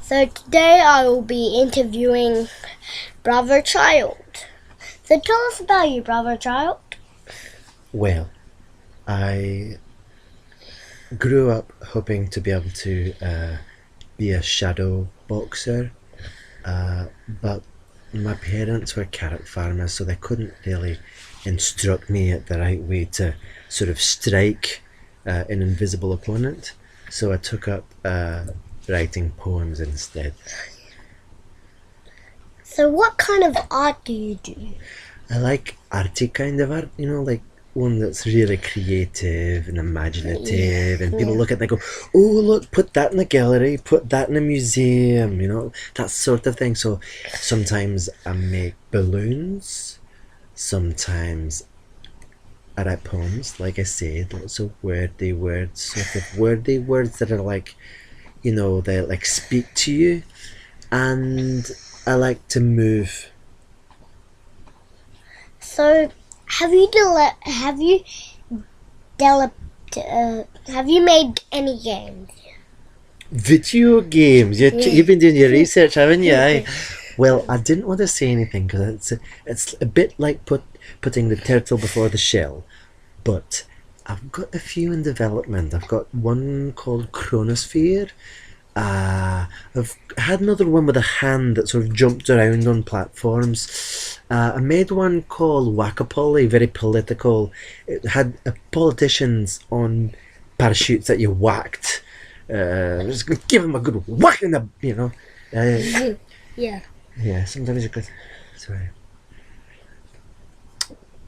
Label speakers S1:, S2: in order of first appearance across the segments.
S1: So today I will be interviewing Brother Child. So tell us about you, Brother Child.
S2: Well, I grew up hoping to be able to be a shadow boxer, but my parents were carrot farmers, so they couldn't really instruct me at the right way to sort of strike an invisible opponent. So I took up writing poems instead.
S1: So what kind of art do you do?
S2: I like arty kind of art, like one that's really creative and imaginative, and people look at it and they go, oh, look, put that in a gallery, put that in a museum, that sort of thing. So sometimes I make balloons, sometimes I write poems, like I said, lots of wordy words, sort of wordy words that are like, they like speak to you, and I like to move.
S1: So have you made any games?
S2: Video games. You've been doing your research, haven't you? Well, I didn't want to say anything because it's a bit like putting the turtle before the shell. But I've got a few in development. I've got one called Chronosphere. I've had another one with a hand that sort of jumped around on platforms. I made one called Whack-a-Polly, very political. It had politicians on parachutes that you whacked. Just give them a good whack in the,
S1: Yeah.
S2: Yeah, sometimes you could. Sorry.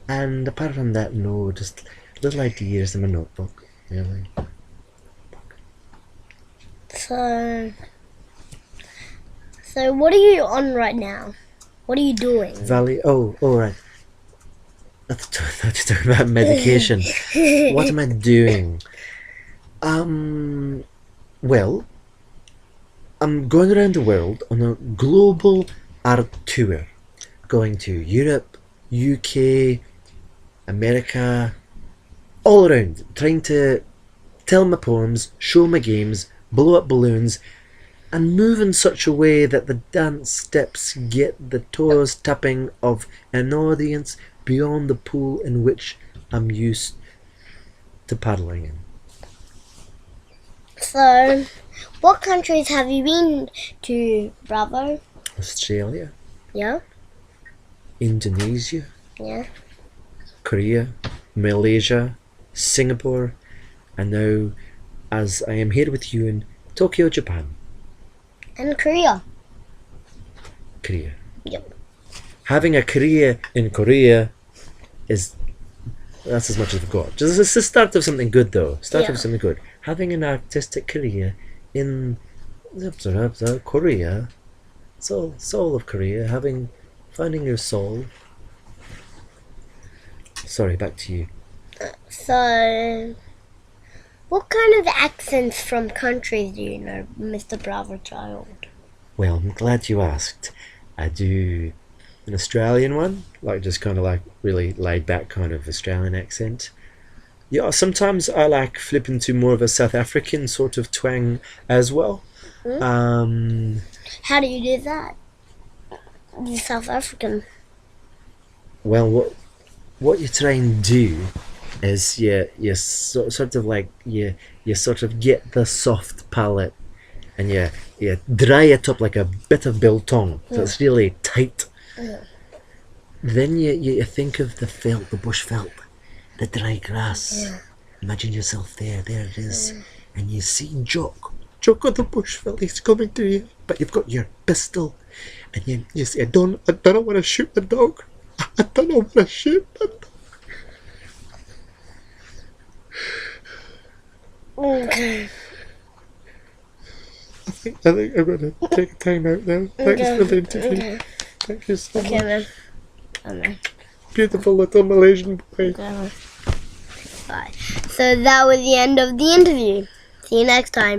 S2: And apart from that, no, just little ideas in my notebook, really.
S1: So what are you on right now? What are you doing?
S2: Valley. Oh, right. I thought you were talking about medication. What am I doing? Well, I'm going around the world on a global art tour, going to Europe, UK, America, all around, trying to tell my poems, show my games, blow up balloons, and move in such a way that the dance steps get the toes tapping of an audience beyond the pool in which I'm used to paddling in.
S1: So, what countries have you been to, Bravo?
S2: Australia,
S1: Yeah?
S2: Indonesia,
S1: Yeah.
S2: Korea, Malaysia, Singapore, and now, as I am here with you, in Tokyo, Japan.
S1: And Korea.
S2: Korea.
S1: Yep.
S2: Having a career in Korea that's as much as I've got. Just it's the start of something good, though. Start of something good. Having an artistic career in Korea, soul of Korea, finding your soul. Sorry, back to you.
S1: So, what kind of accents from countries do you know, Mr. Bravo Child?
S2: Well, I'm glad you asked. I do an Australian one, like just kind of like really laid back kind of Australian accent. Yeah, sometimes I like flip into more of a South African sort of twang as well.
S1: How do you do that? The South African.
S2: Well, what you try and do is you sort of like you sort of get the soft palate and you dry it up like a bit of biltong, so it's really tight. Then you think of the felt, the bush felt, the dry grass. Imagine yourself there it is, and you see Jock on the bush felt, he's coming to you, but you've got your pistol, and you say, I don't want to shoot the dog. I don't want to shoot the dog.
S1: Okay.
S2: I think I'm going to take a time out now. Thanks for the interview.
S1: Okay.
S2: Thank you so much.
S1: Okay, then.
S2: Beautiful little Malaysian boy.
S1: Okay. Bye. So that was the end of the interview. See you next time.